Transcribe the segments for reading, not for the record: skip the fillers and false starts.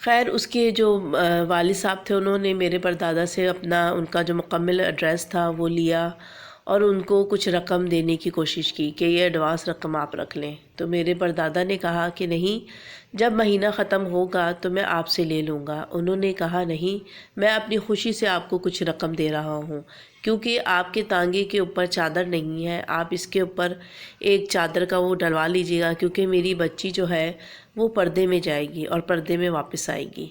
خیر اس کے جو والد صاحب تھے انہوں نے میرے پردادا سے اپنا ان کا جو مکمل ایڈریس تھا وہ لیا اور ان کو کچھ رقم دینے کی کوشش کی کہ یہ ایڈوانس رقم آپ رکھ لیں۔ تو میرے پردادا نے کہا کہ نہیں، جب مہینہ ختم ہوگا تو میں آپ سے لے لوں گا۔ انہوں نے کہا نہیں، میں اپنی خوشی سے آپ کو کچھ رقم دے رہا ہوں، کیونکہ آپ کے تانگے کے اوپر چادر نہیں ہے، آپ اس کے اوپر ایک چادر کا وہ ڈلوا لیجیے گا، کیونکہ میری بچی جو ہے وہ پردے میں جائے گی اور پردے میں واپس آئے گی۔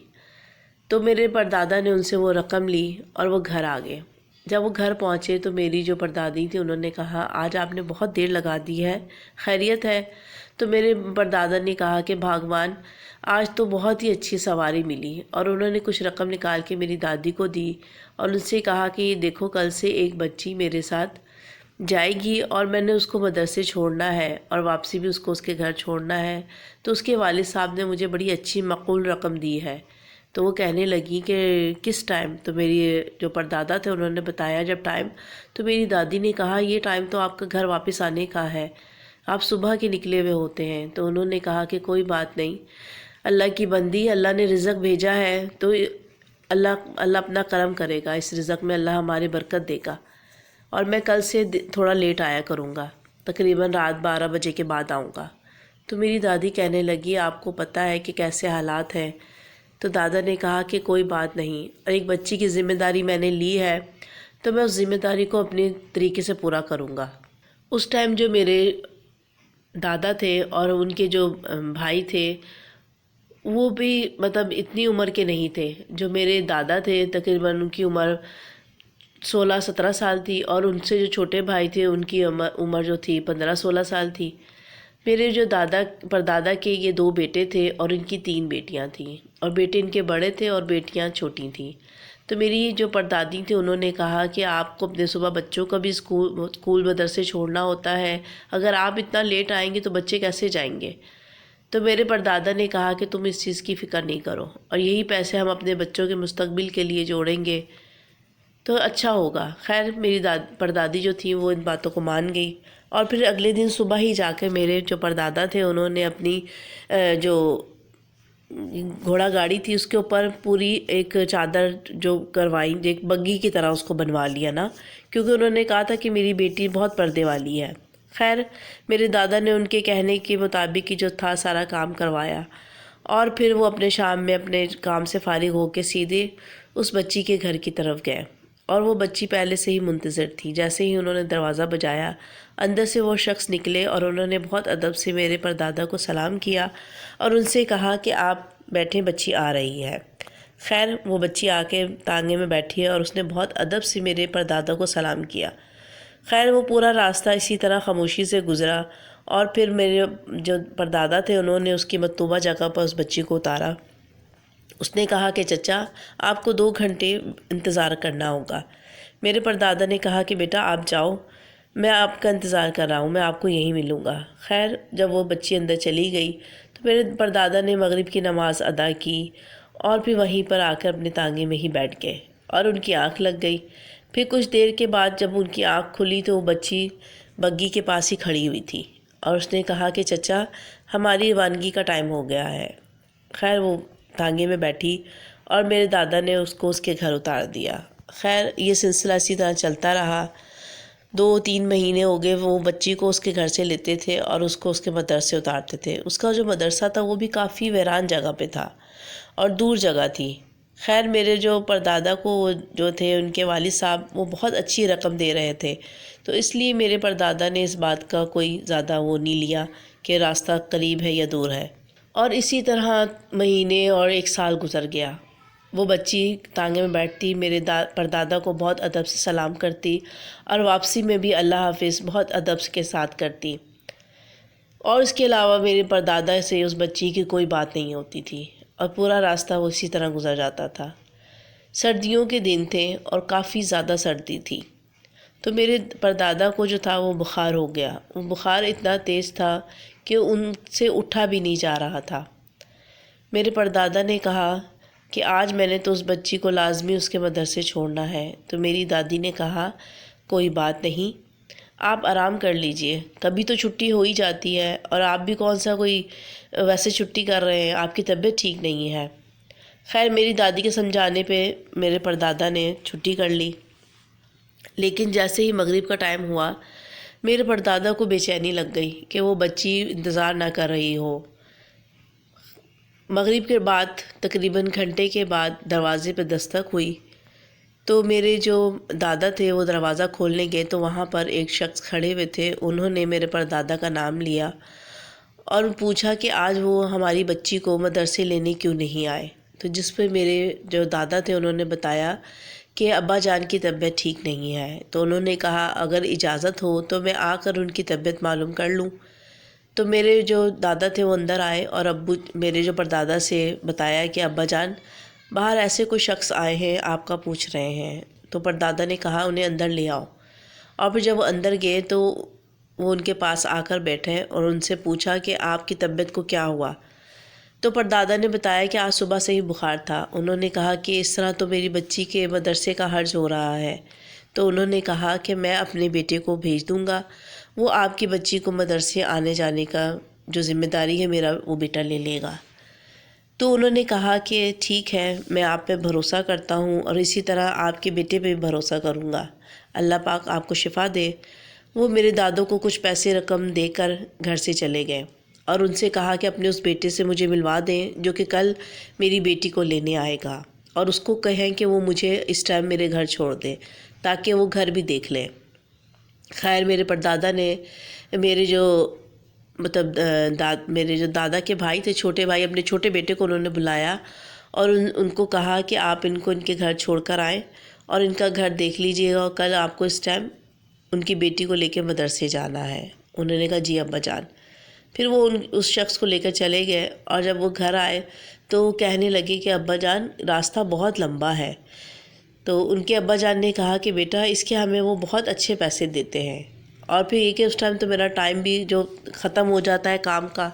تو میرے پردادا نے ان سے وہ رقم لی اور وہ گھر آ گئے۔ جب وہ گھر پہنچے تو میری جو پردادی تھی انہوں نے کہا آج آپ نے بہت دیر لگا دی ہے، خیریت ہے؟ تو میرے پردادا نے کہا کہ بھگوان آج تو بہت ہی اچھی سواری ملی، اور انہوں نے کچھ رقم نکال کے میری دادی کو دی اور ان سے کہا کہ دیکھو کل سے ایک بچی میرے ساتھ جائے گی اور میں نے اس کو مدرسے چھوڑنا ہے اور واپسی بھی اس کو اس کے گھر چھوڑنا ہے، تو اس کے والد صاحب نے مجھے بڑی اچھی معقول رقم دی ہے۔ تو وہ کہنے لگی کہ کس ٹائم؟ تو میری جو پردادا تھے انہوں نے بتایا جب ٹائم، تو میری دادی نے کہا یہ ٹائم تو آپ کا گھر واپس آنے کا ہے، آپ صبح کے نکلے ہوئے ہوتے ہیں۔ تو انہوں نے کہا کہ کوئی بات نہیں، اللہ کی بندی، اللہ نے رزق بھیجا ہے تو اللہ اپنا کرم کرے گا، اس رزق میں اللہ ہماری برکت دے گا، اور میں کل سے تھوڑا لیٹ آیا کروں گا، تقریباً رات 12 بجے کے بعد آؤں گا۔ تو میری دادی کہنے لگی آپ کو پتہ ہے کہ کیسے حالات ہیں؟ تو دادا نے کہا کہ کوئی بات نہیں، اور ایک بچی کی ذمہ داری میں نے لی ہے تو میں اس ذمہ داری کو اپنے طریقے سے پورا کروں گا۔ اس ٹائم جو میرے دادا تھے اور ان کے جو بھائی تھے وہ بھی مطلب اتنی عمر کے نہیں تھے۔ جو میرے دادا تھے تقریباً ان کی عمر 16-17 سال تھی، اور ان سے جو چھوٹے بھائی تھے ان کی عمر جو تھی 15-16 سال تھی۔ میرے جو پردادا کے یہ 2 بیٹے تھے اور ان کی 3 بیٹیاں تھیں، اور بیٹے ان کے بڑے تھے اور بیٹیاں چھوٹی تھیں۔ تو میری جو پردادی تھی انہوں نے کہا کہ آپ کو اپنے صبح بچوں کا بھی اسکول مدرسے چھوڑنا ہوتا ہے، اگر آپ اتنا لیٹ آئیں گے تو بچے کیسے جائیں گے؟ تو میرے پردادا نے کہا کہ تم اس چیز کی فکر نہیں کرو، اور یہی پیسے ہم اپنے بچوں کے مستقبل کے لیے جوڑیں گے تو اچھا ہوگا۔ خیر میری پردادی جو تھی وہ ان باتوں کو مان گئی، اور پھر اگلے دن صبح ہی جا کے میرے جو پردادا تھے انہوں نے اپنی جو گھوڑا گاڑی تھی اس کے اوپر پوری ایک چادر جو کروائی، ایک بگی کی طرح اس کو بنوا لیا نا، کیونکہ انہوں نے کہا تھا کہ میری بیٹی بہت پردے والی ہے۔ خیر میرے دادا نے ان کے کہنے کے مطابق ہی جو تھا سارا کام کروایا، اور پھر وہ اپنے شام میں اپنے کام سے فارغ ہو کے سیدھے اس بچی کے گھر کی طرف گئے، اور وہ بچی پہلے سے ہی منتظر تھی۔ جیسے ہی انہوں نے دروازہ بجایا اندر سے وہ شخص نکلے، اور انہوں نے بہت ادب سے میرے پردادا کو سلام کیا اور ان سے کہا کہ آپ بیٹھیں، بچی آ رہی ہے۔ خیر وہ بچی آ کے تانگے میں بیٹھی ہے اور اس نے بہت ادب سے میرے پردادا کو سلام کیا۔ خیر وہ پورا راستہ اسی طرح خاموشی سے گزرا، اور پھر میرے جو پردادا تھے انہوں نے اس کی مطلوبہ جگہ پر اس بچی کو اتارا۔ اس نے کہا کہ چچا آپ کو 2 گھنٹے انتظار کرنا ہوگا۔ میرے پردادا نے کہا کہ بیٹا آپ جاؤ، میں آپ کا انتظار کر رہا ہوں، میں آپ کو یہیں ملوں گا۔ خیر جب وہ بچی اندر چلی گئی تو میرے پردادا نے مغرب کی نماز ادا کی، اور پھر وہیں پر آ کر اپنے تانگے میں ہی بیٹھ گئے، اور ان کی آنکھ لگ گئی۔ پھر کچھ دیر کے بعد جب ان کی آنکھ کھلی تو وہ بچی بگی کے پاس ہی کھڑی ہوئی تھی، اور اس نے کہا کہ چچا ہماری روانگی کا ٹائم ہو گیا ہے۔ خیر وہ تانگے میں بیٹھی اور میرے دادا نے اس کو اس کے گھر اتار دیا۔ خیر یہ سلسلہ اسی طرح چلتا رہا۔ 2-3 مہینے ہو گئے، وہ بچی کو اس کے گھر سے لیتے تھے اور اس کو اس کے مدرسے اتارتے تھے۔ اس کا جو مدرسہ تھا وہ بھی کافی ویران جگہ پہ تھا اور دور جگہ تھی۔ خیر میرے جو پردادا کو جو تھے ان کے والد صاحب وہ بہت اچھی رقم دے رہے تھے، تو اس لیے میرے پردادا نے اس بات کا کوئی زیادہ وہ نہیں لیا کہ راستہ قریب ہے یا دور ہے۔ اور اسی طرح مہینے اور 1 سال گزر گیا۔ وہ بچی تانگے میں بیٹھتی، میرے پردادا کو بہت ادب سے سلام کرتی، اور واپسی میں بھی اللہ حافظ بہت ادب کے ساتھ کرتی، اور اس کے علاوہ میرے پردادا سے اس بچی کی کوئی بات نہیں ہوتی تھی، اور پورا راستہ وہ اسی طرح گزر جاتا تھا۔ سردیوں کے دن تھے اور کافی زیادہ سردی تھی، تو میرے پردادا کو جو تھا وہ بخار ہو گیا۔ وہ بخار اتنا تیز تھا کہ ان سے اٹھا بھی نہیں جا رہا تھا۔ میرے پردادا نے کہا کہ آج میں نے تو اس بچی کو لازمی اس کے مدرسے چھوڑنا ہے۔ تو میری دادی نے کہا کوئی بات نہیں، آپ آرام کر لیجئے، کبھی تو چھٹی ہو ہی جاتی ہے، اور آپ بھی کون سا کوئی ویسے چھٹی کر رہے ہیں، آپ کی طبیعت ٹھیک نہیں ہے۔ خیر میری دادی کے سمجھانے پہ میرے پردادا نے چھٹی کر لی، لیکن جیسے ہی مغرب کا ٹائم ہوا میرے پردادا کو بے چینی لگ گئی کہ وہ بچی انتظار نہ کر رہی ہو۔ مغرب کے بعد تقریباً گھنٹے کے بعد دروازے پہ دستک ہوئی تو میرے جو دادا تھے وہ دروازہ کھولنے گئے تو وہاں پر ایک شخص کھڑے ہوئے تھے۔ انہوں نے میرے پردادا کا نام لیا اور پوچھا کہ آج وہ ہماری بچی کو مدرسے لینے کیوں نہیں آئے، تو جس پہ میرے جو دادا تھے انہوں نے بتایا کہ ابا جان کی طبیعت ٹھیک نہیں ہے، تو انہوں نے کہا اگر اجازت ہو تو میں آ کر ان کی طبیعت معلوم کر لوں۔ تو میرے جو دادا تھے وہ اندر آئے اور ابو میرے جو پردادا سے بتایا کہ ابا جان باہر ایسے کوئی شخص آئے ہیں آپ کا پوچھ رہے ہیں، تو پردادا نے کہا انہیں اندر لے آؤ۔ اور پھر جب وہ اندر گئے تو وہ ان کے پاس آ کر بیٹھے اور ان سے پوچھا کہ آپ کی طبیعت کو کیا ہوا، تو پردادا نے بتایا کہ آج صبح سے ہی بخار تھا۔ انہوں نے کہا کہ اس طرح تو میری بچی کے مدرسے کا حرج ہو رہا ہے، تو انہوں نے کہا کہ میں اپنے بیٹے کو بھیج دوں گا، وہ آپ کی بچی کو مدرسے آنے جانے کا جو ذمہ داری ہے میرا وہ بیٹا لے لے گا۔ تو انہوں نے کہا کہ ٹھیک ہے، میں آپ پہ بھروسہ کرتا ہوں اور اسی طرح آپ کے بیٹے پہ بھی بھروسہ کروں گا، اللہ پاک آپ کو شفا دے۔ وہ میرے دادوں کو کچھ پیسے رقم دے کر گھر سے چلے گئے اور ان سے کہا کہ اپنے اس بیٹے سے مجھے ملوا دیں جو کہ کل میری بیٹی کو لینے آئے گا، اور اس کو کہیں کہ وہ مجھے اس ٹائم میرے گھر چھوڑ دے تاکہ وہ گھر بھی دیکھ لیں۔ خیر میرے پردادا نے میرے جو میرے جو دادا کے بھائی تھے، چھوٹے بھائی، اپنے چھوٹے بیٹے کو انہوں نے بلایا اور ان کو کہا کہ آپ ان کو ان کے گھر چھوڑ کر آئیں اور ان کا گھر دیکھ لیجئے گا، اور کل آپ کو اس ٹائم ان کی بیٹی کو لے کے مدرسے جانا ہے۔ انہوں نے کہا جی ابا جان۔ پھر وہ اس شخص کو لے کر چلے گئے اور جب وہ گھر آئے تو وہ کہنے لگے کہ ابا جان راستہ بہت لمبا ہے، تو ان کے ابا جان نے کہا کہ بیٹا اس کے ہمیں وہ بہت اچھے پیسے دیتے ہیں، اور پھر یہ کہ اس ٹائم تو میرا ٹائم بھی جو ختم ہو جاتا ہے کام کا،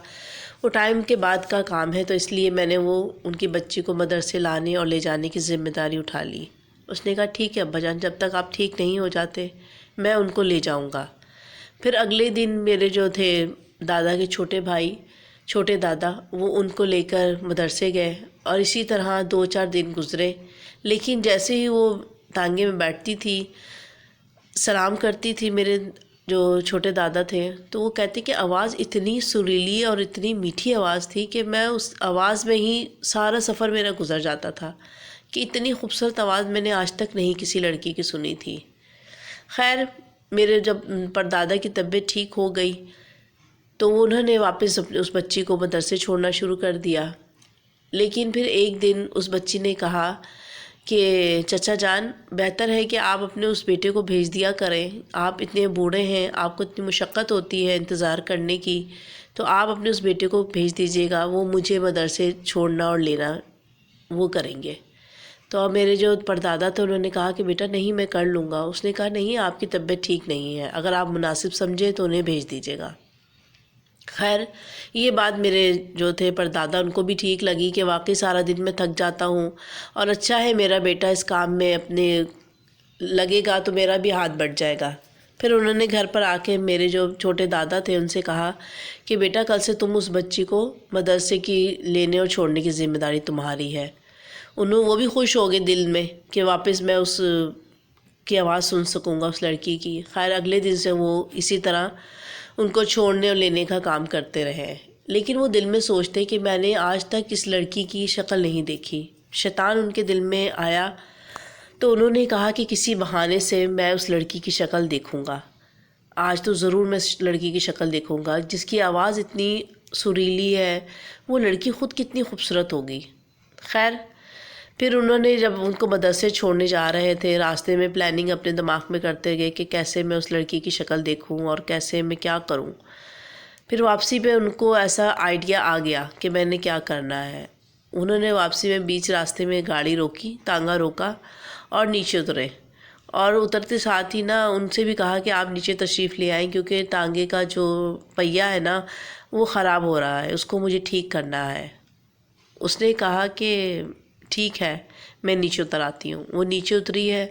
وہ ٹائم کے بعد کا کام ہے، تو اس لیے میں نے وہ ان کی بچی کو مدرسے لانے اور لے جانے کی ذمہ داری اٹھا لی۔ اس نے کہا ٹھیک ہے ابا جان، جب تک آپ ٹھیک نہیں ہو جاتے میں ان کو لے جاؤں گا۔ پھر اگلے دن میرے جو تھے دادا کے چھوٹے بھائی، چھوٹے دادا، وہ ان کو لے کر مدرسے گئے اور اسی طرح 2-4 دن گزرے، لیکن جیسے ہی وہ ٹانگے میں بیٹھتی تھی سلام کرتی تھی میرے جو چھوٹے دادا تھے، تو وہ کہتے کہ آواز اتنی سریلی اور اتنی میٹھی آواز تھی کہ میں اس آواز میں ہی سارا سفر میرا گزر جاتا تھا، کہ اتنی خوبصورت آواز میں نے آج تک نہیں کسی لڑکی کی سنی تھی۔ خیر میرے جب پردادا کی طبیعت ٹھیک ہو گئی تو انہوں نے واپس اس بچی کو مدرسے چھوڑنا شروع کر دیا، لیکن پھر ایک دن اس بچی نے کہا کہ چچا جان بہتر ہے کہ آپ اپنے اس بیٹے کو بھیج دیا کریں، آپ اتنے بوڑھے ہیں، آپ کو اتنی مشقت ہوتی ہے انتظار کرنے کی، تو آپ اپنے اس بیٹے کو بھیج دیجیے گا، وہ مجھے مدرسے چھوڑنا اور لینا وہ کریں گے۔ تو میرے جو پردادا تھے انہوں نے کہا کہ بیٹا نہیں میں کر لوں گا۔ اس نے کہا نہیں آپ کی طبیعت ٹھیک نہیں ہے، اگر آپ مناسب سمجھے تو انہیں بھیج دیجیے گا۔ خیر یہ بات میرے جو تھے پردادا ان کو بھی ٹھیک لگی کہ واقعی سارا دن میں تھک جاتا ہوں اور اچھا ہے میرا بیٹا اس کام میں اپنے لگے گا تو میرا بھی ہاتھ بڑھ جائے گا۔ پھر انہوں نے گھر پر آ کے میرے جو چھوٹے دادا تھے ان سے کہا کہ بیٹا کل سے تم اس بچی کو مدرسے کی لینے اور چھوڑنے کی ذمہ داری تمہاری ہے۔ وہ بھی خوش ہو گئے دل میں کہ واپس میں اس کی آواز سن سکوں گا اس لڑکی کی۔ خیر اگلے دن سے وہ اسی طرح ان کو چھوڑنے اور لینے کا کام کرتے رہے، لیکن وہ دل میں سوچتے کہ میں نے آج تک اس لڑکی کی شکل نہیں دیکھی۔ شیطان ان کے دل میں آیا تو انہوں نے کہا کہ کسی بہانے سے میں اس لڑکی کی شکل دیکھوں گا، آج تو ضرور میں اس لڑکی کی شکل دیکھوں گا جس کی آواز اتنی سریلی ہے، وہ لڑکی خود کتنی خوبصورت ہوگی۔ خیر پھر انہوں نے جب ان کو مدرسے چھوڑنے جا رہے تھے راستے میں پلاننگ اپنے دماغ میں کرتے گئے کہ کیسے میں اس لڑکی کی شکل دیکھوں اور کیسے میں کیا کروں۔ پھر واپسی پہ ان کو ایسا آئیڈیا آ گیا کہ میں نے کیا کرنا ہے۔ انہوں نے واپسی میں بیچ راستے میں گاڑی روکی، تانگا روکا اور نیچے اترے، اور اترتے ساتھ ہی نا ان سے بھی کہا کہ آپ نیچے تشریف لے آئیں کیونکہ ٹانگے کا جو پہیا ہے نا وہ خراب ہو رہا ہے، اس کو مجھے ٹھیک کرنا ہے۔ اس نے کہا کہ ٹھیک ہے میں نیچے اتر آتی ہوں۔ وہ نیچے اتری ہے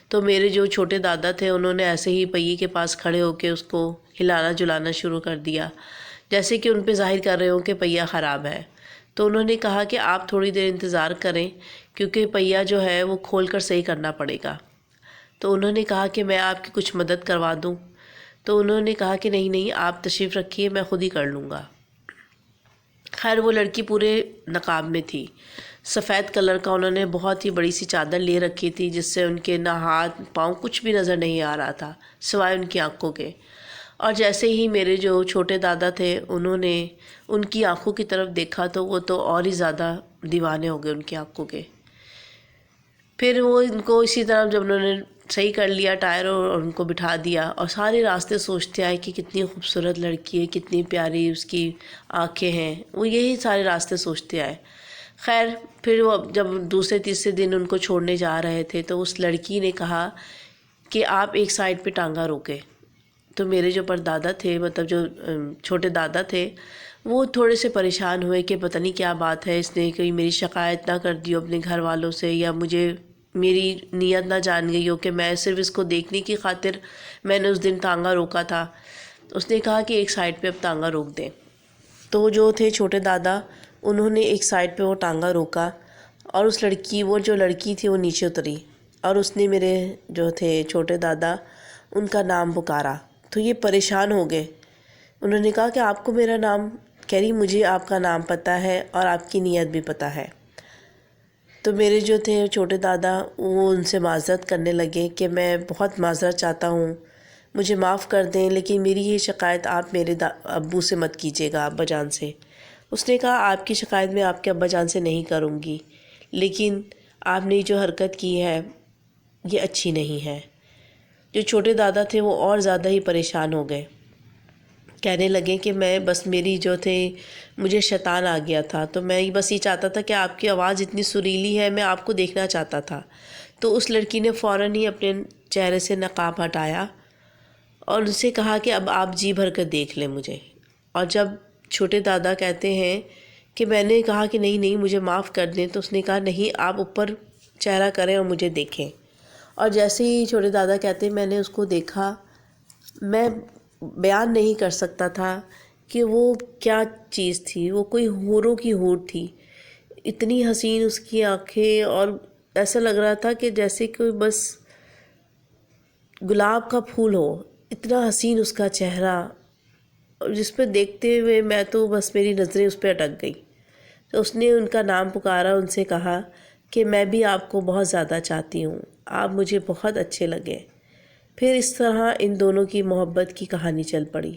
تو میرے جو چھوٹے دادا تھے انہوں نے ایسے ہی پہیے کے پاس کھڑے ہو کے اس کو ہلانا جلانا شروع کر دیا، جیسے کہ ان پہ ظاہر کر رہے ہوں کہ پہیا خراب ہے۔ تو انہوں نے کہا کہ آپ تھوڑی دیر انتظار کریں کیونکہ پہیہ جو ہے وہ کھول کر صحیح کرنا پڑے گا۔ تو انہوں نے کہا کہ میں آپ کی کچھ مدد کروا دوں، تو انہوں نے کہا کہ نہیں نہیں، آپ تشریف رکھیے، میں خود ہی کر لوں گا۔ خیر وہ لڑکی پورے نقاب میں تھی، سفید کلر کا، انہوں نے بہت ہی بڑی سی چادر لے رکھی تھی جس سے ان کے نہ ہاتھ پاؤں کچھ بھی نظر نہیں آ رہا تھا سوائے ان کی آنکھوں کے۔ اور جیسے ہی میرے جو چھوٹے دادا تھے انہوں نے ان کی آنکھوں کی طرف دیکھا تو وہ تو اور ہی زیادہ دیوانے ہو گئے ان کی آنکھوں کے۔ پھر وہ ان کو اسی طرح جب انہوں نے صحیح کر لیا ٹائر اور ان کو بٹھا دیا، اور سارے راستے سوچتے آئے کہ کتنی خوبصورت لڑکی ہے، کتنی پیاری اس کی آنکھیں ہیں، وہ یہی سارے راستے سوچتے آئے۔ خیر پھر وہ جب دوسرے تیسرے دن ان کو چھوڑنے جا رہے تھے تو اس لڑکی نے کہا کہ آپ ایک سائڈ پہ ٹانگا روکے۔ تو میرے جو پردادا تھے، مطلب جو چھوٹے دادا تھے، وہ تھوڑے سے پریشان ہوئے کہ پتہ نہیں کیا بات ہے، اس نے کوئی میری شکایت نہ کر دی ہو اپنے گھر والوں سے، یا مجھے میری نیت نہ جان گئی ہو کہ میں صرف اس کو دیکھنے کی خاطر میں نے اس دن ٹانگا روکا تھا۔ اس نے کہا کہ ایک سائڈ پہ اب ٹانگا روک دیں۔ تو جو تھے چھوٹے دادا، انہوں نے ایک سائڈ پہ وہ ٹانگا روکا، اور وہ جو لڑکی تھی وہ نیچے اتری، اور اس نے میرے جو تھے چھوٹے دادا ان کا نام پکارا۔ تو یہ پریشان ہو گئے، انہوں نے کہا کہ آپ کو میرا نام؟ کہہ رہی مجھے آپ کا نام پتہ ہے اور آپ کی نیت بھی پتہ ہے۔ تو میرے جو تھے چھوٹے دادا وہ ان سے معذرت کرنے لگے کہ میں بہت معذرت چاہتا ہوں، مجھے معاف کر دیں، لیکن میری یہ شکایت آپ میرے ابو سے مت کیجیے گا، ابا جان سے۔ اس نے کہا آپ کی شکایت میں آپ کے ابا جان سے نہیں کروں گی، لیکن آپ نے جو حرکت کی ہے یہ اچھی نہیں ہے۔ جو چھوٹے دادا تھے وہ اور زیادہ ہی پریشان ہو گئے، کہنے لگے کہ میں بس میری جو تھے مجھے شیطان آ گیا تھا، تو میں بس یہ چاہتا تھا کہ آپ کی آواز اتنی سریلی ہے، میں آپ کو دیکھنا چاہتا تھا۔ تو اس لڑکی نے فوراً ہی اپنے چہرے سے نقاب ہٹایا اور ان سے کہا کہ اب آپ جی بھر کر دیکھ لیں مجھے۔ اور جب چھوٹے دادا کہتے ہیں کہ میں نے کہا کہ نہیں نہیں مجھے معاف کر دیں، تو اس نے کہا نہیں، آپ اوپر چہرہ کریں اور مجھے دیکھیں۔ اور جیسے ہی چھوٹے دادا کہتے ہیں میں نے اس کو دیکھا، میں بیان نہیں کر سکتا تھا کہ وہ کیا چیز تھی، وہ کوئی حوروں کی حور تھی، اتنی حسین اس کی آنکھیں، اور ایسا لگ رہا تھا کہ جیسے کوئی بس گلاب کا پھول ہو، اتنا حسین اس کا چہرہ، جس پہ دیکھتے ہوئے میں تو بس میری نظریں اس پہ اٹک گئی۔ تو اس نے ان کا نام پکارا، ان سے کہا کہ میں بھی آپ کو بہت زیادہ چاہتی ہوں، آپ مجھے بہت اچھے لگے۔ پھر اس طرح ان دونوں کی محبت کی کہانی چل پڑی،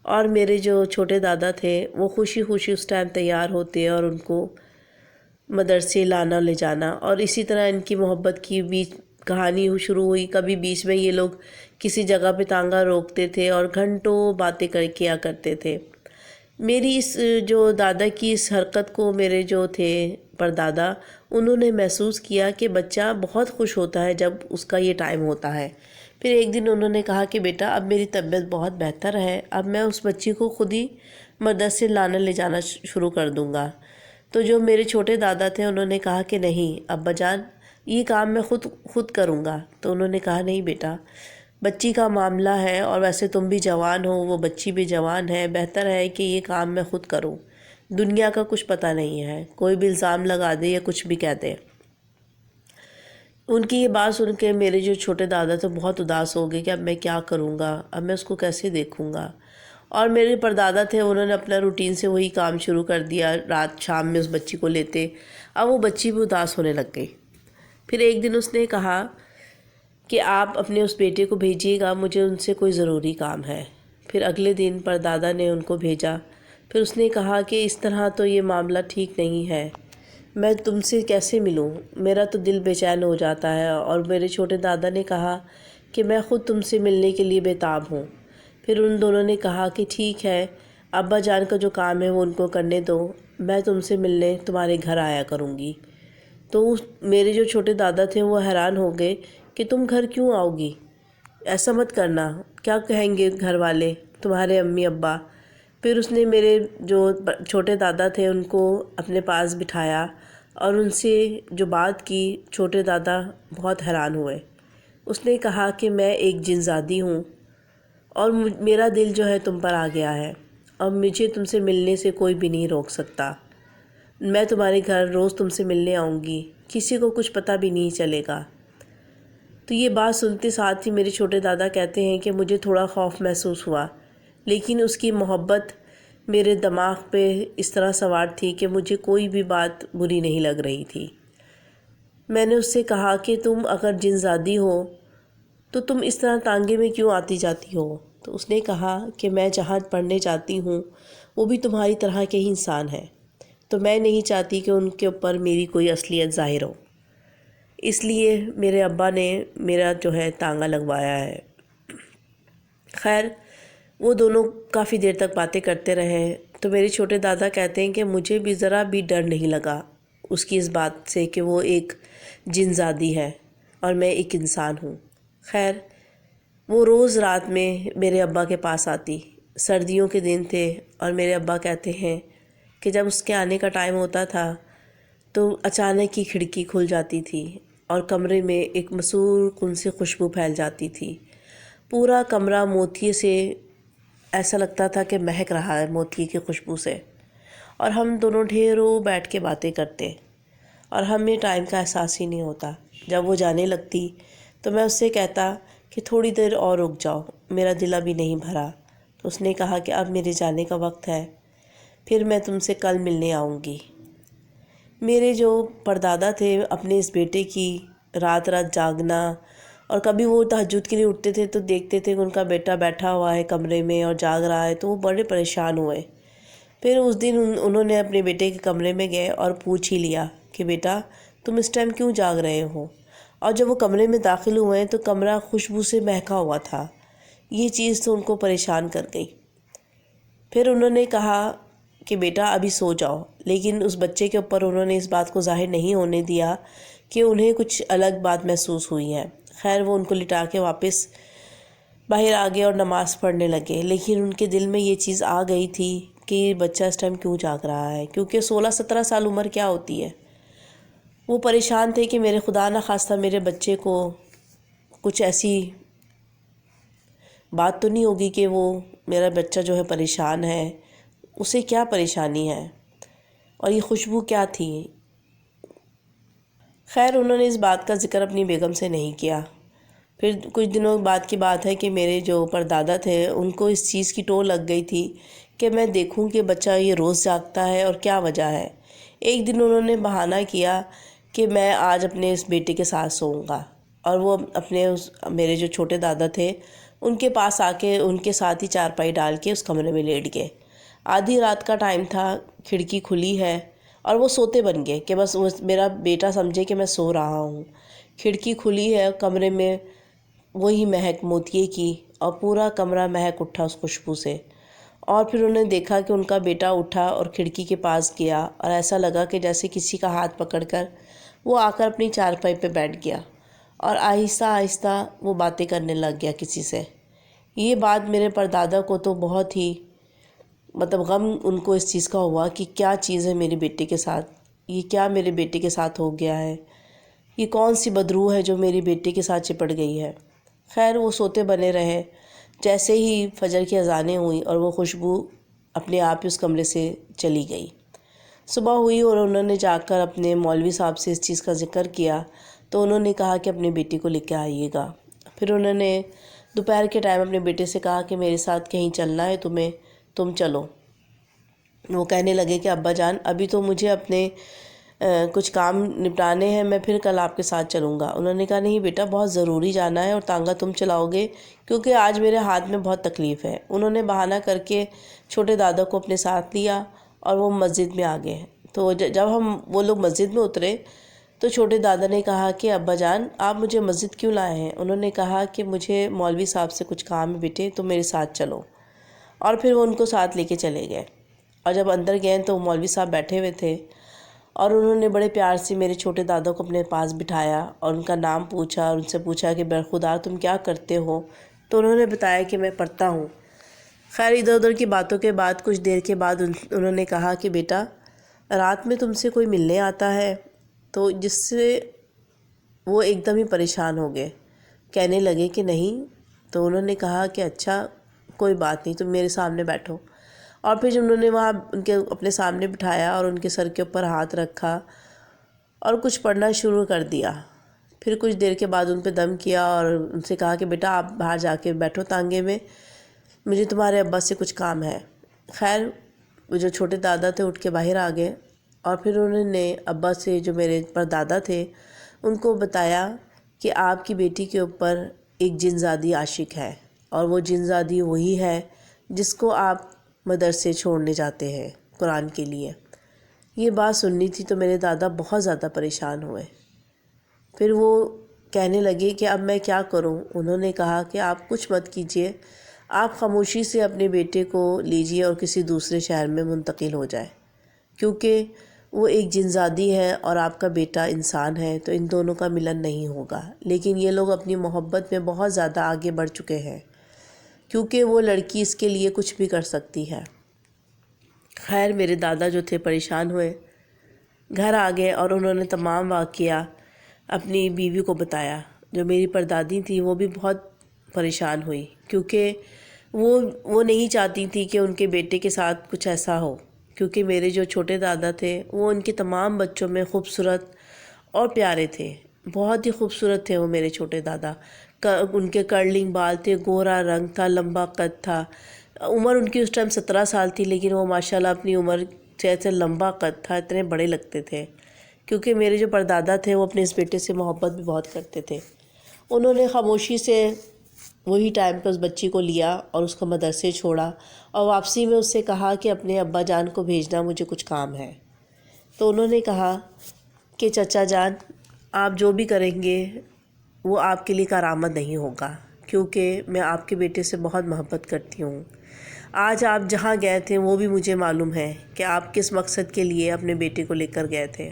اور میرے جو چھوٹے دادا تھے وہ خوشی خوشی اس ٹائم تیار ہوتے اور ان کو مدرسے لانا لے جانا، اور اسی طرح ان کی محبت کی بیچ کہانی شروع ہوئی۔ کبھی بیچ میں یہ لوگ کسی جگہ پہ ٹانگا روکتے تھے اور گھنٹوں باتیں کیا کرتے تھے۔ میری اس جو دادا کی اس حرکت کو میرے جو تھے پردادا، انہوں نے محسوس کیا کہ بچہ بہت خوش ہوتا ہے جب اس کا یہ ٹائم ہوتا ہے۔ پھر ایک دن انہوں نے کہا کہ بیٹا اب میری طبیعت بہت بہتر ہے، اب میں اس بچی کو خود ہی مدرسے لانا لے جانا شروع کر دوں گا۔ تو جو میرے چھوٹے دادا تھے انہوں نے کہا کہ نہیں ابا جان، یہ کام میں خود کروں گا۔ تو انہوں نے کہا نہیں بیٹا، بچی کا معاملہ ہے، اور ویسے تم بھی جوان ہو، وہ بچی بھی جوان ہے، بہتر ہے کہ یہ کام میں خود کروں، دنیا کا کچھ پتہ نہیں ہے، کوئی بھی الزام لگا دے یا کچھ بھی کہہ دے۔ ان کی یہ بات سن کے میرے جو چھوٹے دادا تھے بہت اداس ہو گئے کہ اب میں کیا کروں گا، اب میں اس کو کیسے دیکھوں گا۔ اور میرے پردادا تھے، انہوں نے اپنا روٹین سے وہی کام شروع کر دیا، رات شام میں اس بچی کو لیتے۔ اب وہ بچی بھی اداس ہونے لگ گئی۔ پھر ایک دن اس نے کہا کہ آپ اپنے اس بیٹے کو بھیجیے گا، مجھے ان سے کوئی ضروری کام ہے۔ پھر اگلے دن پردادا نے ان کو بھیجا۔ پھر اس نے کہا کہ اس طرح تو یہ معاملہ ٹھیک نہیں ہے، میں تم سے کیسے ملوں، میرا تو دل بے چین ہو جاتا ہے۔ اور میرے چھوٹے دادا نے کہا کہ میں خود تم سے ملنے کے لیے بےتاب ہوں۔ پھر ان دونوں نے کہا کہ ٹھیک ہے، ابا جان کا جو کام ہے وہ ان کو کرنے دو، میں تم سے ملنے تمہارے گھر آیا کروں گی۔ تو میرے جو چھوٹے دادا تھے وہ حیران ہو گئے کہ تم گھر کیوں آؤ گی، ایسا مت کرنا، کیا کہیں گے گھر والے، تمہارے امی ابا۔ پھر اس نے میرے جو چھوٹے دادا تھے ان کو اپنے پاس بٹھایا اور ان سے جو بات کی، چھوٹے دادا بہت حیران ہوئے۔ اس نے کہا کہ میں ایک جن زادی ہوں، اور میرا دل جو ہے تم پر آ گیا ہے، اور مجھے تم سے ملنے سے کوئی بھی نہیں روک سکتا۔ میں تمہارے گھر روز تم سے ملنے آؤں گی، کسی کو کچھ پتہ بھی نہیں چلے گا۔ تو یہ بات سنتے ساتھ ہی میرے چھوٹے دادا کہتے ہیں کہ مجھے تھوڑا خوف محسوس ہوا، لیکن اس کی محبت میرے دماغ پہ اس طرح سوار تھی کہ مجھے کوئی بھی بات بری نہیں لگ رہی تھی۔ میں نے اس سے کہا کہ تم اگر جن زادی ہو تو تم اس طرح تانگے میں کیوں آتی جاتی ہو؟ تو اس نے کہا کہ میں جہاں پڑھنے جاتی ہوں وہ بھی تمہاری طرح کے ہی انسان ہیں، تو میں نہیں چاہتی کہ ان کے اوپر میری کوئی اصلیت ظاہر ہو، اس لیے میرے ابا نے میرا جو ہے تانگا لگوایا ہے۔ خیر وہ دونوں کافی دیر تک باتیں کرتے رہے، تو میرے چھوٹے دادا کہتے ہیں کہ مجھے بھی ذرا بھی ڈر نہیں لگا اس کی اس بات سے کہ وہ ایک جن زادی ہے اور میں ایک انسان ہوں۔ خیر وہ روز رات میں میرے ابا کے پاس آتی، سردیوں کے دن تھے اور میرے ابا کہتے ہیں کہ جب اس کے آنے کا ٹائم ہوتا تھا تو اچانک ہی کھڑکی کھل جاتی تھی اور کمرے میں ایک مسحور کن سی خوشبو پھیل جاتی تھی۔ پورا کمرہ موتیے سے ایسا لگتا تھا کہ مہک رہا ہے موتیے کی خوشبو سے، اور ہم دونوں ڈھیروں بیٹھ کے باتیں کرتے اور ہمیں ٹائم کا احساس ہی نہیں ہوتا۔ جب وہ جانے لگتی تو میں اس سے کہتا کہ تھوڑی دیر اور رک جاؤ، میرا دل ابھی نہیں بھرا۔ تو اس نے کہا کہ اب میرے جانے کا وقت ہے، پھر میں تم سے کل ملنے آؤں گی۔ میرے جو پردادا تھے اپنے اس بیٹے کی رات رات جاگنا، اور کبھی وہ تہجد کے لیے اٹھتے تھے تو دیکھتے تھے کہ ان کا بیٹا بیٹھا ہوا ہے کمرے میں اور جاگ رہا ہے، تو وہ بڑے پریشان ہوئے۔ پھر اس دن انہوں نے اپنے بیٹے کے کمرے میں گئے اور پوچھ ہی لیا کہ بیٹا تم اس ٹائم کیوں جاگ رہے ہو؟ اور جب وہ کمرے میں داخل ہوئے تو کمرہ خوشبو سے مہکا ہوا تھا۔ یہ چیز تو ان کو پریشان کر گئی۔ پھر انہوں نے کہا کہ بیٹا ابھی سو جاؤ، لیکن اس بچے کے اوپر انہوں نے اس بات کو ظاہر نہیں ہونے دیا کہ انہیں کچھ الگ بات محسوس ہوئی ہے۔ خیر وہ ان کو لٹا کے واپس باہر آ گئے اور نماز پڑھنے لگے، لیکن ان کے دل میں یہ چیز آ گئی تھی کہ یہ بچہ اس ٹائم کیوں جاگ رہا ہے، کیونکہ 16-17 سال عمر کیا ہوتی ہے۔ وہ پریشان تھے کہ میرے خدا نخواستہ میرے بچے کو کچھ ایسی بات تو نہیں ہوگی کہ وہ میرا بچہ جو ہے پریشان ہے، اسے کیا پریشانی ہے اور یہ خوشبو کیا تھی۔ خیر انہوں نے اس بات کا ذکر اپنی بیگم سے نہیں کیا۔ پھر کچھ دنوں بعد کی بات ہے کہ میرے جو پردادا تھے ان کو اس چیز کی ٹو لگ گئی تھی کہ میں دیکھوں کہ بچہ یہ روز جاگتا ہے اور کیا وجہ ہے۔ ایک دن انہوں نے بہانہ کیا کہ میں آج اپنے اس بیٹے کے ساتھ سوؤں گا، اور وہ اپنے میرے جو چھوٹے دادا تھے ان کے پاس آ کے ان کے ساتھ ہی چارپائی ڈال کے اس کمرے میں لیٹ گئے۔ آدھی رات کا ٹائم تھا، کھڑکی کھلی ہے اور وہ سوتے بن گئے کہ بس میرا بیٹا سمجھے کہ میں سو رہا ہوں۔ کھڑکی کھلی ہے، کمرے میں وہی مہک موتیے کی، اور پورا کمرہ مہک اٹھا اس خوشبو سے۔ اور پھر انہوں نے دیکھا کہ ان کا بیٹا اٹھا اور کھڑکی کے پاس گیا، اور ایسا لگا کہ جیسے کسی کا ہاتھ پکڑ کر وہ آ کر اپنی چارپائی پہ بیٹھ گیا اور آہستہ آہستہ وہ باتیں کرنے لگ گیا کسی سے۔ یہ بات میرے پردادا کو تو بہت ہی غم ان کو اس چیز کا ہوا کہ کیا چیز ہے میرے بیٹے کے ساتھ، یہ کیا میرے بیٹے کے ساتھ ہو گیا ہے، یہ کون سی بدروح ہے جو میری بیٹے کے ساتھ چپٹ گئی ہے۔ خیر وہ سوتے بنے رہے۔ جیسے ہی فجر کی اذانیں ہوئیں اور وہ خوشبو اپنے آپ ہی اس کمرے سے چلی گئی۔ صبح ہوئی اور انہوں نے جا کر اپنے مولوی صاحب سے اس چیز کا ذکر کیا، تو انہوں نے کہا کہ اپنے بیٹی کو لے کے آئیے گا۔ پھر انہوں نے دوپہر کے ٹائم اپنے بیٹے سے کہا کہ میرے ساتھ کہیں چلنا ہے تمہیں، تم چلو۔ وہ کہنے لگے کہ ابا جان ابھی تو مجھے اپنے کچھ کام نپٹانے ہیں، میں پھر کل آپ کے ساتھ چلوں گا۔ انہوں نے کہا نہیں بیٹا بہت ضروری جانا ہے، اور تانگا تم چلاؤ گے کیونکہ آج میرے ہاتھ میں بہت تکلیف ہے۔ انہوں نے بہانہ کر کے چھوٹے دادا کو اپنے ساتھ لیا اور وہ مسجد میں آ گئے۔ تو جب وہ لوگ مسجد میں اترے تو چھوٹے دادا نے کہا کہ ابا جان آپ مجھے مسجد کیوں لائے ہیں؟ انہوں نے کہا کہ مجھے مولوی صاحب سے کچھ کام ہے بیٹے، تو میرے ساتھ چلو۔ اور پھر وہ ان کو ساتھ لے کے چلے گئے، اور جب اندر گئے تو مولوی صاحب بیٹھے ہوئے تھے، اور انہوں نے بڑے پیار سے میرے چھوٹے دادا کو اپنے پاس بٹھایا اور ان کا نام پوچھا اور ان سے پوچھا کہ برخودار تم کیا کرتے ہو؟ تو انہوں نے بتایا کہ میں پڑھتا ہوں۔ خیر ادھر ادھر کی باتوں کے بعد کچھ دیر کے بعد انہوں نے کہا کہ بیٹا رات میں تم سے کوئی ملنے آتا ہے؟ تو جس سے وہ ایک دم ہی پریشان ہو گئے، کہنے لگے کہ نہیں۔ تو انہوں نے کہا کہ اچھا کوئی بات نہیں، تم میرے سامنے بیٹھو۔ اور پھر جب انہوں نے وہاں ان کے اپنے سامنے بٹھایا اور ان کے سر کے اوپر ہاتھ رکھا اور کچھ پڑھنا شروع کر دیا، پھر کچھ دیر کے بعد ان پہ دم کیا اور ان سے کہا کہ بیٹا آپ باہر جا کے بیٹھو تانگے میں، مجھے تمہارے ابا سے کچھ کام ہے۔ خیر وہ جو چھوٹے دادا تھے اٹھ کے باہر آ گئے، اور پھر انہوں نے ابا سے، جو میرے پردادا تھے، ان کو بتایا کہ آپ کی بیٹی کے اوپر ایک جن زادی عاشق ہے، اور وہ جن زادی وہی ہے جس کو آپ مدرسے چھوڑنے جاتے ہیں قرآن کے لیے۔ یہ بات سننی تھی تو میرے دادا بہت زیادہ پریشان ہوئے۔ پھر وہ کہنے لگے کہ اب میں کیا کروں؟ انہوں نے کہا کہ آپ کچھ مت کیجئے، آپ خاموشی سے اپنے بیٹے کو لیجئے اور کسی دوسرے شہر میں منتقل ہو جائے، کیونکہ وہ ایک جن زادی ہے اور آپ کا بیٹا انسان ہے، تو ان دونوں کا ملن نہیں ہوگا۔ لیکن یہ لوگ اپنی محبت میں بہت زیادہ آگے بڑھ چکے ہیں، کیونکہ وہ لڑکی اس کے لیے کچھ بھی کر سکتی ہے۔ خیر میرے دادا جو تھے پریشان ہوئے، گھر آ گئے اور انہوں نے تمام واقعہ اپنی بیوی کو بتایا۔ جو میری پردادی تھی وہ بھی بہت پریشان ہوئی، کیونکہ وہ نہیں چاہتی تھی کہ ان کے بیٹے کے ساتھ کچھ ایسا ہو، کیونکہ میرے جو چھوٹے دادا تھے وہ ان کے تمام بچوں میں خوبصورت اور پیارے تھے، بہت ہی خوبصورت تھے وہ میرے چھوٹے دادا۔ ان کے کرلنگ بال تھے، گورا رنگ تھا، لمبا قد تھا۔ عمر ان کی اس ٹائم 17 سال تھی، لیکن وہ ماشاءاللہ اپنی عمر سے لمبا قد تھا، اتنے بڑے لگتے تھے، کیونکہ میرے جو پردادا تھے وہ اپنے اس بیٹے سے محبت بھی بہت کرتے تھے۔ انہوں نے خاموشی سے وہی ٹائم پہ اس بچی کو لیا اور اس کو مدرسے چھوڑا، اور واپسی میں اس سے کہا کہ اپنے ابا جان کو بھیجنا، مجھے کچھ کام ہے۔ تو انہوں نے کہا کہ چچا جان آپ جو بھی کریں گے وہ آپ کے لیے کارآمد نہیں ہوگا، کیونکہ میں آپ کے بیٹے سے بہت محبت کرتی ہوں۔ آج آپ جہاں گئے تھے وہ بھی مجھے معلوم ہے کہ آپ کس مقصد کے لیے اپنے بیٹے کو لے کر گئے تھے۔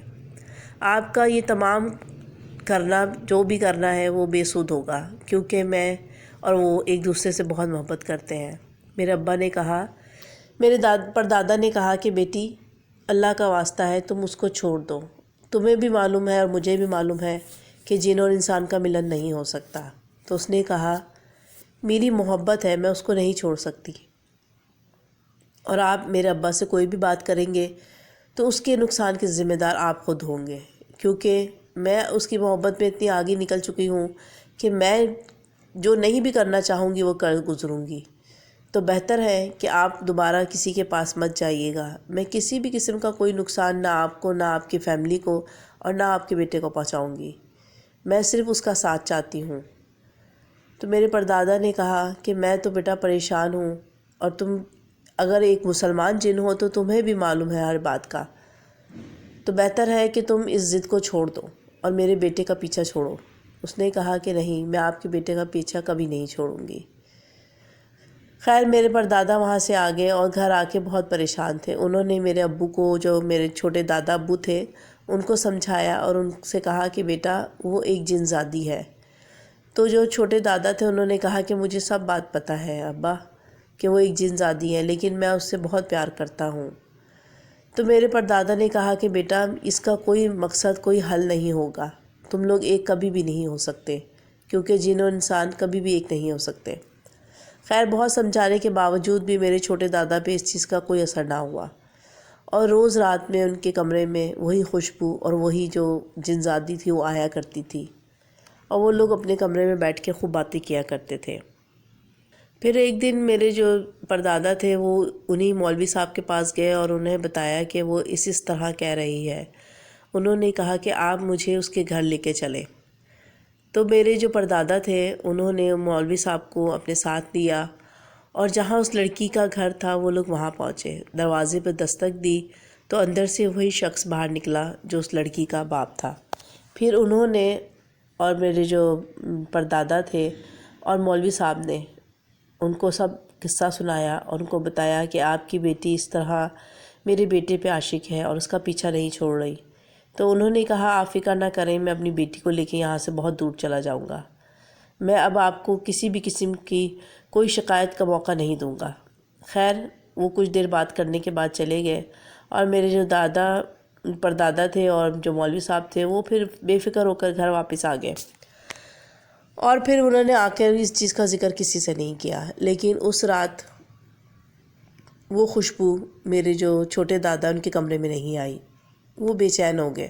آپ کا یہ تمام کرنا، جو بھی کرنا ہے وہ بے سود ہوگا، کیونکہ میں اور وہ ایک دوسرے سے بہت محبت کرتے ہیں۔ میرے ابا نے کہا، میرے پردادا نے کہا کہ بیٹی اللہ کا واسطہ ہے تم اس کو چھوڑ دو، تمہیں بھی معلوم ہے اور مجھے بھی معلوم ہے کہ جن اور انسان کا ملن نہیں ہو سکتا۔ تو اس نے کہا میری محبت ہے، میں اس کو نہیں چھوڑ سکتی، اور آپ میرے ابا سے کوئی بھی بات کریں گے تو اس کے نقصان کے ذمہ دار آپ خود ہوں گے، کیونکہ میں اس کی محبت میں اتنی آگے نکل چکی ہوں کہ میں جو نہیں بھی کرنا چاہوں گی وہ کر گزروں گی۔ تو بہتر ہے کہ آپ دوبارہ کسی کے پاس مت جائیے گا، میں کسی بھی قسم کا کوئی نقصان نہ آپ کو، نہ آپ کی فیملی کو، اور نہ آپ کے بیٹے کو پہنچاؤں گی، میں صرف اس کا ساتھ چاہتی ہوں۔ تو میرے پردادا نے کہا کہ میں تو بیٹا پریشان ہوں، اور تم اگر ایک مسلمان جن ہو تو تمہیں بھی معلوم ہے ہر بات کا، تو بہتر ہے کہ تم اس ضد کو چھوڑ دو اور میرے بیٹے کا پیچھا چھوڑو۔ اس نے کہا کہ نہیں، میں آپ کے بیٹے کا پیچھا کبھی نہیں چھوڑوں گی۔ خیر میرے پردادا وہاں سے آ گئے اور گھر آ کے بہت پریشان تھے۔ انہوں نے میرے ابو کو، جو میرے چھوٹے دادا ابو تھے، ان کو سمجھایا اور ان سے کہا کہ بیٹا وہ ایک جن زادی ہے۔ تو جو چھوٹے دادا تھے انہوں نے کہا کہ مجھے سب بات پتہ ہے ابا کہ وہ ایک جن زادی ہے، لیکن میں اس سے بہت پیار کرتا ہوں۔ تو میرے پردادا نے کہا کہ بیٹا اس کا کوئی مقصد، کوئی حل نہیں ہوگا، تم لوگ ایک کبھی بھی نہیں ہو سکتے، کیونکہ جن و انسان کبھی بھی ایک نہیں ہو سکتے۔ خیر بہت سمجھانے کے باوجود بھی میرے چھوٹے دادا پہ اس چیز کا کوئی اثر نہ ہوا، اور روز رات میں ان کے کمرے میں وہی خوشبو اور وہی جو جن زادی تھی وہ آیا کرتی تھی، اور وہ لوگ اپنے کمرے میں بیٹھ کے خوب باتیں کیا کرتے تھے۔ پھر ایک دن میرے جو پردادا تھے وہ انہی مولوی صاحب کے پاس گئے اور انہیں بتایا کہ وہ اس طرح کہہ رہی ہے۔ انہوں نے کہا کہ آپ مجھے اس کے گھر لے کے چلیں۔ تو میرے جو پردادا تھے انہوں نے مولوی صاحب کو اپنے ساتھ لیا، اور جہاں اس لڑکی کا گھر تھا وہ لوگ وہاں پہنچے۔ دروازے پہ دستک دی تو اندر سے وہی شخص باہر نکلا جو اس لڑکی کا باپ تھا۔ پھر انہوں نے اور میرے جو پردادا تھے اور مولوی صاحب نے ان کو سب قصہ سنایا اور ان کو بتایا کہ آپ کی بیٹی اس طرح میرے بیٹے پہ عاشق ہے اور اس کا پیچھا نہیں چھوڑ رہی۔ تو انہوں نے کہا آپ فکر نہ کریں، میں اپنی بیٹی کو لے کے یہاں سے بہت دور چلا جاؤں گا، میں اب آپ کو کسی بھی قسم کی کوئی شکایت کا موقع نہیں دوں گا۔ خیر وہ کچھ دیر بات کرنے کے بعد چلے گئے، اور میرے جو پردادا تھے اور جو مولوی صاحب تھے وہ پھر بے فکر ہو کر گھر واپس آ گئے، اور پھر انہوں نے آ کر اس چیز کا ذکر کسی سے نہیں کیا۔ لیکن اس رات وہ خوشبو میرے جو چھوٹے دادا ان کے کمرے میں نہیں آئی۔ وہ بے چین ہو گئے،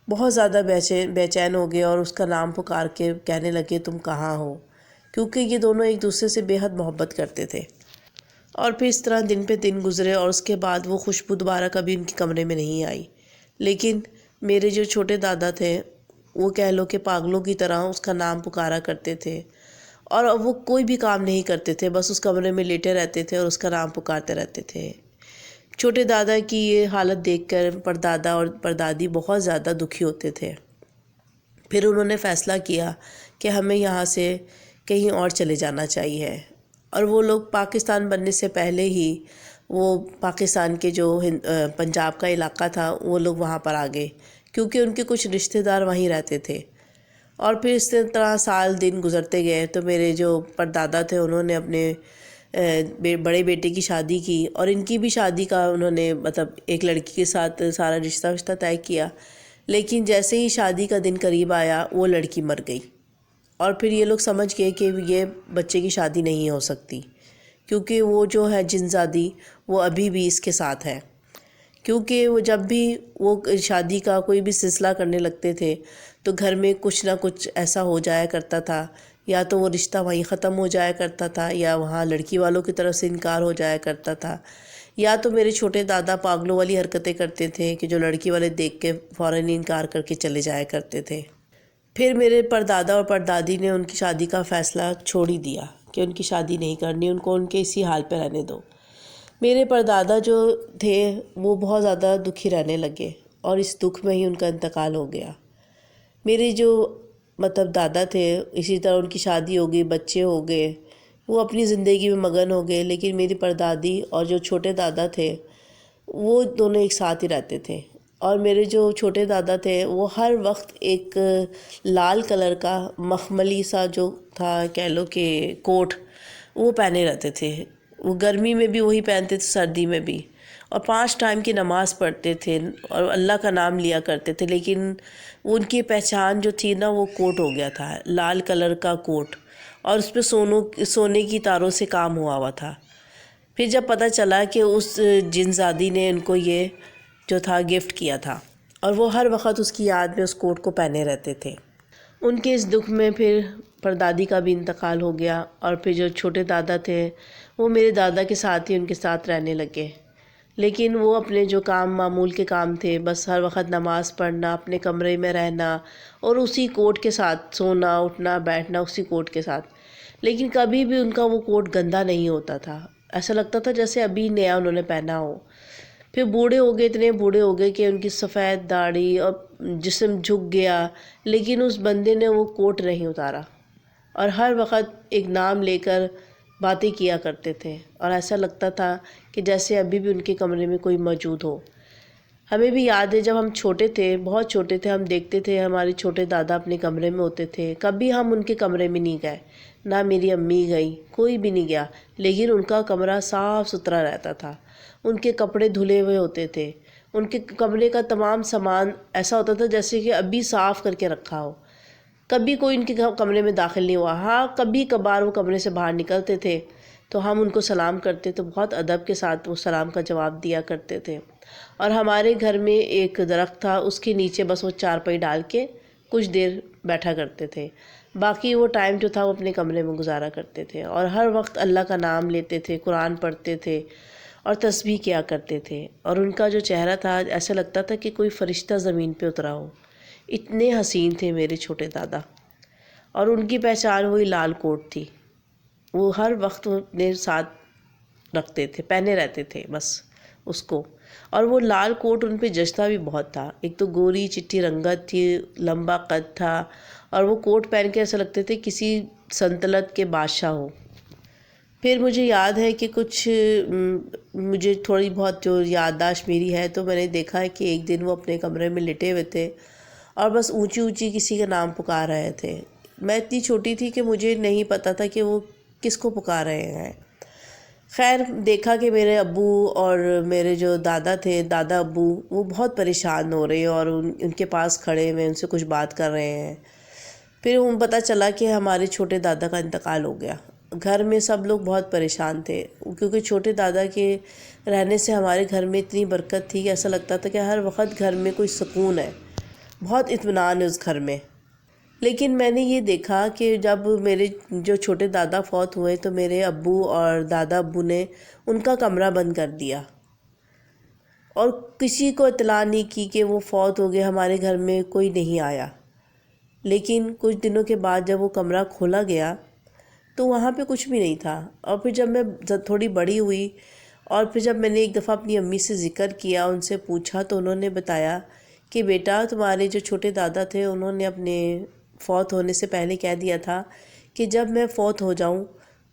بہت زیادہ بے چین ہو گئے اور اس کا نام پکار کے کہنے لگے تم کہاں ہو، کیونکہ یہ دونوں ایک دوسرے سے بے حد محبت کرتے تھے۔ اور پھر اس طرح دن پہ دن گزرے اور اس کے بعد وہ خوشبو دوبارہ کبھی ان کے کمرے میں نہیں آئی۔ لیکن میرے جو چھوٹے دادا تھے وہ کہہ لو کہ پاگلوں کی طرح اس کا نام پکارا کرتے تھے، اور اب وہ کوئی بھی کام نہیں کرتے تھے، بس اس کمرے میں لیٹے رہتے تھے اور اس کا نام پکارتے رہتے تھے۔ چھوٹے دادا کی یہ حالت دیکھ کر پردادا اور پردادی بہت زیادہ دکھی ہوتے تھے۔ پھر انہوں نے فیصلہ کیا کہ ہمیں یہاں سے کہیں اور چلے جانا چاہیے، اور وہ لوگ پاکستان بننے سے پہلے ہی وہ پاکستان کے جو پنجاب کا علاقہ تھا وہ لوگ وہاں پر آ گئے، کیونکہ ان کے کچھ رشتہ دار وہیں رہتے تھے۔ اور پھر اس طرح سال دن گزرتے گئے تو میرے جو پردادا تھے انہوں نے اپنے بڑے بیٹے کی شادی کی، اور ان کی بھی شادی کا انہوں نے مطلب ایک لڑکی کے ساتھ سارا رشتہ طے کیا۔ لیکن جیسے ہی شادی کا دن قریب آیا وہ لڑکی مر گئی، اور پھر یہ لوگ سمجھ گئے کہ یہ بچے کی شادی نہیں ہو سکتی، کیونکہ وہ جو ہے جنزادی وہ ابھی بھی اس کے ساتھ ہے۔ کیونکہ وہ جب بھی وہ شادی کا کوئی بھی سلسلہ کرنے لگتے تھے تو گھر میں کچھ نہ کچھ ایسا ہو جایا کرتا تھا، یا تو وہ رشتہ وہیں ختم ہو جایا کرتا تھا، یا وہاں لڑکی والوں کی طرف سے انکار ہو جایا کرتا تھا، یا تو میرے چھوٹے دادا پاگلوں والی حرکتیں کرتے تھے کہ جو لڑکی والے دیکھ کے فوراً انکار کر کے چلے جایا کرتے تھے۔ پھر میرے پردادا اور پردادی نے ان کی شادی کا فیصلہ چھوڑ ہی دیا کہ ان کی شادی نہیں کرنی، ان کو ان کے اسی حال پہ رہنے دو۔ میرے پردادا جو تھے وہ بہت زیادہ دکھی رہنے لگے، اور اس دکھ میں ہی ان کا انتقال ہو گیا۔ میرے جو مطلب دادا تھے اسی طرح ان کی شادی ہو گئی، بچے ہو گئے، وہ اپنی زندگی میں مگن ہو گئے، لیکن میری پردادی اور جو چھوٹے دادا تھے وہ دونوں ایک ساتھ ہی رہتے تھے۔ اور میرے جو چھوٹے دادا تھے وہ ہر وقت ایک لال کلر کا مخملی سا جو تھا کہہ لو کہ کوٹ وہ پہنے رہتے تھے۔ وہ گرمی میں بھی وہی پہنتے تھے، سردی میں بھی، اور 5 ٹائم کی نماز پڑھتے تھے اور اللہ کا نام لیا کرتے تھے۔ لیکن ان کی پہچان جو تھی نا وہ کوٹ ہو گیا تھا، لال کلر کا کوٹ، اور اس پہ سونے کی تاروں سے کام ہوا تھا۔ پھر جب پتہ چلا کہ اس جنزادی نے ان کو یہ جو تھا گفٹ کیا تھا، اور وہ ہر وقت اس کی یاد میں اس کوٹ کو پہنے رہتے تھے۔ ان کے اس دکھ میں پھر پردادی کا بھی انتقال ہو گیا، اور پھر جو چھوٹے دادا تھے وہ میرے دادا کے ساتھ ہی ان کے ساتھ رہنے لگے۔ لیکن وہ اپنے جو کام معمول کے کام تھے، بس ہر وقت نماز پڑھنا، اپنے کمرے میں رہنا، اور اسی کوٹ کے ساتھ سونا اٹھنا بیٹھنا اسی کوٹ کے ساتھ۔ لیکن کبھی بھی ان کا وہ کوٹ گندا نہیں ہوتا تھا، ایسا لگتا تھا جیسے ابھی نیا انہوں نے پہنا ہو۔ پھر بوڑھے ہو گئے، اتنے بوڑھے ہو گئے کہ ان کی سفید داڑھی اور جسم جھک گیا، لیکن اس بندے نے وہ کوٹ نہیں اتارا، اور ہر وقت ایک نام لے کر باتیں کیا کرتے تھے، اور ایسا لگتا تھا کہ جیسے ابھی بھی ان کے کمرے میں کوئی موجود ہو۔ ہمیں بھی یاد ہے جب ہم چھوٹے تھے، بہت چھوٹے تھے، ہم دیکھتے تھے ہمارے چھوٹے دادا اپنے کمرے میں ہوتے تھے، کبھی ہم ان کے کمرے میں نہیں گئے، نہ میری امی گئی، کوئی بھی نہیں گیا، لیکن ان کا کمرہ صاف ستھرا رہتا تھا، ان کے کپڑے دھلے ہوئے ہوتے تھے، ان کے کمرے کا تمام سامان ایسا ہوتا تھا جیسے کہ ابھی صاف کر کے رکھا ہو، کبھی کوئی ان کے کمرے میں داخل نہیں ہوا۔ ہاں کبھی کبھار وہ کمرے سے باہر نکلتے تھے تو ہم ان کو سلام کرتے تو بہت ادب کے ساتھ وہ سلام کا جواب دیا کرتے تھے۔ اور ہمارے گھر میں ایک درخت تھا، اس کے نیچے بس وہ چارپائی ڈال کے کچھ دیر بیٹھا کرتے تھے، باقی وہ ٹائم جو تھا وہ اپنے کمرے میں گزارا کرتے تھے، اور ہر وقت اللہ کا نام لیتے تھے، قرآن پڑھتے تھے اور تسبیح کیا کرتے تھے۔ اور ان کا جو چہرہ تھا ایسا لگتا تھا کہ کوئی فرشتہ زمین پہ اترا ہو، اتنے حسین تھے میرے چھوٹے دادا۔ اور ان کی پہچان وہی لال کوٹ تھی، وہ ہر وقت اپنے ساتھ رکھتے تھے، پہنے رہتے تھے بس اس کو، اور وہ لال کوٹ ان پہ جچتا بھی بہت تھا۔ ایک تو گوری چٹی رنگت تھی، لمبا قد تھا، اور وہ کوٹ پہن کے ایسا لگتے تھے کسی سلطنت کے بادشاہ ہو۔ پھر مجھے یاد ہے کہ کچھ مجھے تھوڑی بہت جو یادداشت میری ہے تو میں نے دیکھا ہے کہ ایک دن وہ اپنے کمرے میں لٹے ہوئے تھے اور بس اونچی اونچی کسی کا نام پکار رہے تھے۔ میں اتنی چھوٹی تھی کہ مجھے نہیں پتہ تھا کہ وہ کس کو پکار رہے ہیں۔ خیر دیکھا کہ میرے ابو اور میرے جو دادا تھے، دادا ابو، وہ بہت پریشان ہو رہے ہیں اور ان کے پاس کھڑے ہوئے ان سے کچھ بات کر رہے ہیں۔ پھر پتہ چلا کہ ہمارے چھوٹے دادا کا انتقال ہو گیا، گھر میں سب لوگ بہت پریشان تھے، کیونکہ چھوٹے دادا کے رہنے سے ہمارے گھر میں اتنی برکت تھی کہ ایسا لگتا تھا کہ ہر وقت گھر میں کوئی سکون ہے، بہت اطمینان ہے اس گھر میں۔ لیکن میں نے یہ دیکھا کہ جب میرے جو چھوٹے دادا فوت ہوئے تو میرے ابو اور دادا ابو نے ان کا کمرہ بند کر دیا اور کسی کو اطلاع نہیں کی کہ وہ فوت ہو گئے، ہمارے گھر میں کوئی نہیں آیا۔ لیکن کچھ دنوں کے بعد جب وہ کمرہ کھولا گیا تو وہاں پہ کچھ بھی نہیں تھا، اور پھر جب میں تھوڑی بڑی ہوئی اور پھر جب میں نے ایک دفعہ اپنی امی سے ذکر کیا، ان سے پوچھا، تو انہوں نے بتایا کہ بیٹا تمہارے جو چھوٹے دادا تھے انہوں نے اپنے فوت ہونے سے پہلے کہہ دیا تھا کہ جب میں فوت ہو جاؤں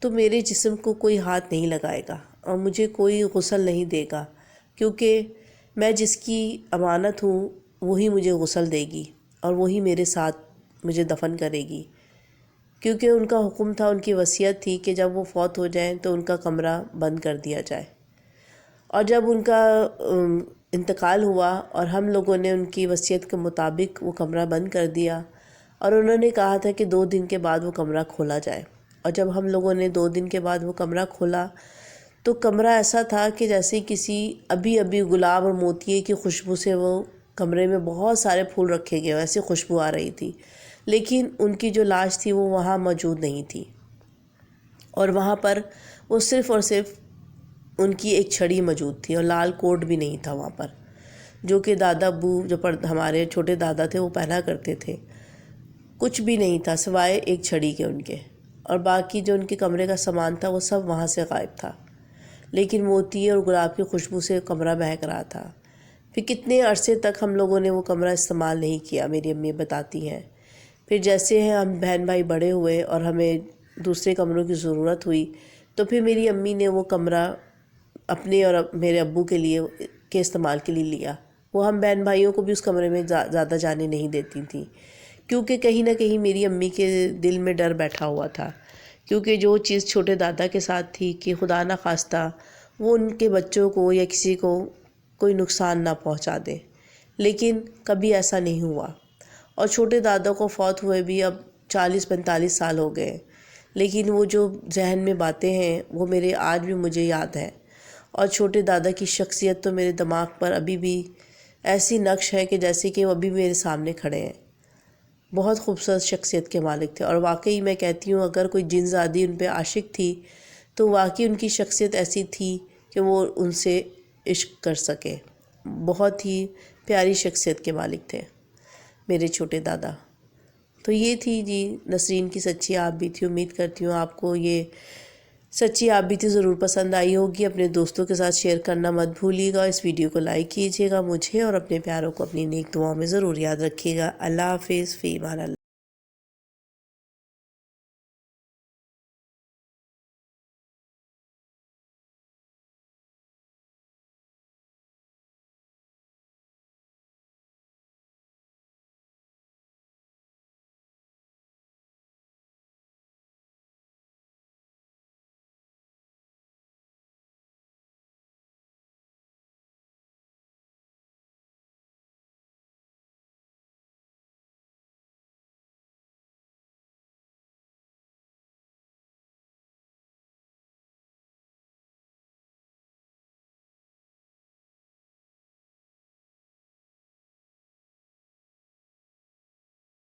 تو میرے جسم کو کوئی ہاتھ نہیں لگائے گا اور مجھے کوئی غسل نہیں دے گا، کیونکہ میں جس کی امانت ہوں وہی مجھے غسل دے گی اور وہی میرے ساتھ مجھے دفن کرے گی، کیونکہ ان کا حکم تھا، ان کی وصیت تھی کہ جب وہ فوت ہو جائیں تو ان کا کمرہ بند کر دیا جائے۔ اور جب ان کا انتقال ہوا اور ہم لوگوں نے ان کی وصیت کے مطابق وہ کمرہ بند کر دیا، اور انہوں نے کہا تھا کہ 2 دن کے بعد وہ کمرہ کھولا جائے، اور جب ہم لوگوں نے 2 دن کے بعد وہ کمرہ kھولا تو کمرہ ایسا تھا کہ جیسے کسی ابھی گلاب اور موتیے کی خوشبو سے وہ کمرے میں بہت سارے پھول رکھے گئے، ایسی خوشبو آ رہی تھی، لیکن ان کی جو لاش تھی وہ وہاں موجود نہیں تھی، اور وہاں پر وہ صرف اور صرف ان کی ایک چھڑی موجود تھی، اور لال کوٹ بھی نہیں تھا وہاں پر، جو کہ دادا ابو جو ہمارے چھوٹے دادا تھے وہ پہنا کرتے تھے۔ کچھ بھی نہیں تھا سوائے ایک چھڑی کے ان کے، اور باقی جو ان کے کمرے کا سامان تھا وہ سب وہاں سے غائب تھا، لیکن موتی اور گلاب کی خوشبو سے کمرہ مہک رہا تھا۔ پھر کتنے عرصے تک ہم لوگوں نے وہ کمرہ استعمال نہیں کیا، میری امی بتاتی ہیں۔ پھر جیسے ہم بہن بھائی بڑے ہوئے اور ہمیں دوسرے کمروں کی ضرورت ہوئی تو پھر میری امی نے وہ کمرہ اپنے اور میرے ابو کے استعمال کے لیے لیا۔ وہ ہم بہن بھائیوں کو بھی اس کمرے میں زیادہ جانے نہیں دیتی تھیں، کیونکہ کہیں نہ کہیں میری امی کے دل میں ڈر بیٹھا ہوا تھا، کیونکہ جو چیز چھوٹے دادا کے ساتھ تھی کہ خدا نہ خواستہ وہ ان کے بچوں کو یا کسی کو کوئی نقصان نہ پہنچا دے، لیکن کبھی ایسا نہیں ہوا۔ اور چھوٹے دادا کو فوت ہوئے بھی اب 40-45 سال ہو گئے، لیکن وہ جو ذہن میں باتیں ہیں وہ میرے آج بھی مجھے یاد ہیں، اور چھوٹے دادا کی شخصیت تو میرے دماغ پر ابھی بھی ایسی نقش ہے کہ جیسے کہ وہ ابھی بھی میرے سامنے کھڑے ہیں۔ بہت خوبصورت شخصیت کے مالک تھے، اور واقعی میں کہتی ہوں اگر کوئی جن زادی ان پہ عاشق تھی تو واقعی ان کی شخصیت ایسی تھی کہ وہ ان سے عشق کر سکے۔ بہت ہی پیاری شخصیت کے مالک تھے میرے چھوٹے دادا۔ تو یہ تھی جی نسرین کی سچی آپ بیتی۔ امید کرتی ہوں آپ کو یہ سچی آپ بیتی ضرور پسند آئی ہوگی۔ اپنے دوستوں کے ساتھ شیئر کرنا مت بھولیے گا، اس ویڈیو کو لائک کیجیے گا، مجھے اور اپنے پیاروں کو اپنی نیک دعاؤں میں ضرور یاد رکھیے گا۔ اللہ حافظ، فی امان اللہ۔